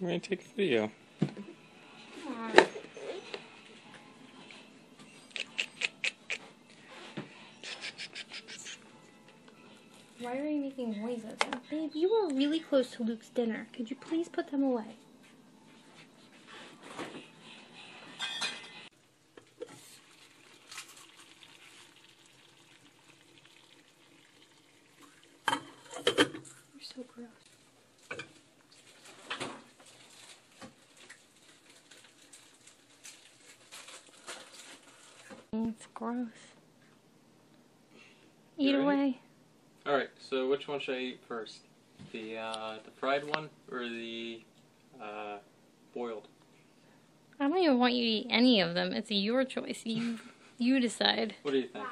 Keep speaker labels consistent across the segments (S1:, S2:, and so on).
S1: We're going to take a video.
S2: Why are you making noises? Babe, you were really close to Luke's dinner. Could you please put them away? You're so gross. It's gross. Eat away.
S1: Alright, so which one should I eat first? The fried one or the boiled?
S2: I don't even want you to eat any of them. It's your choice. You decide.
S1: What do you think?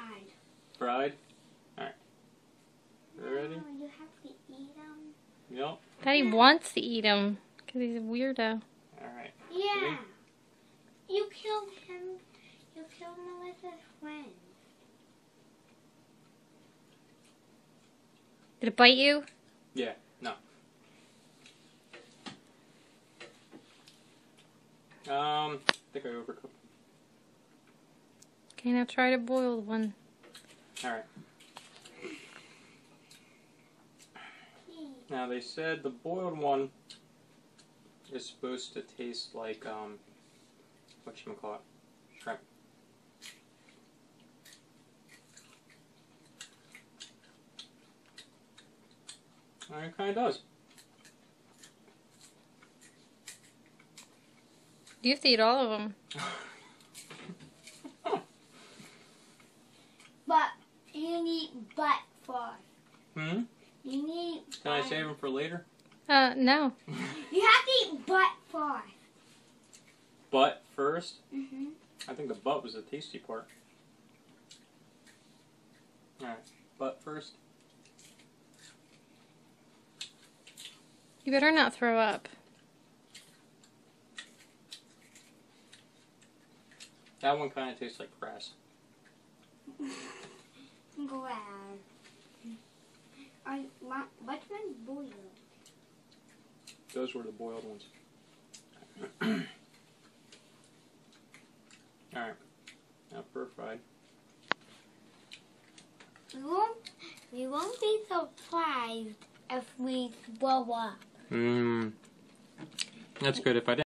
S1: Fried? Alright. You ready?
S3: No, you have to eat them.
S1: Yep.
S2: Daddy wants to eat them because he's a weirdo.
S1: Alright.
S3: Yeah.
S1: Ready?
S3: You killed him. You killed Melissa's friend.
S2: Did it bite you?
S1: Yeah, no. I think I overcooked.
S2: Okay, now try the boiled one.
S1: Alright. Now they said the boiled one is supposed to taste like, whatchamacallit? Shrimp. It kind of does.
S2: You have to eat all of them.
S3: But you need butt first.
S1: Hmm?
S3: You need.
S1: Can I save them for later?
S2: No.
S3: You have to eat butt first.
S1: Butt first?
S3: Mhm.
S1: I think the butt was the tasty part. Alright, butt first.
S2: You better not throw up.
S1: That one kind of tastes like grass.
S3: Glad. Which one's boiled?
S1: Those were the boiled ones. Alright, now for fried.
S3: We won't be surprised if we blow up.
S1: That's good. If I didn't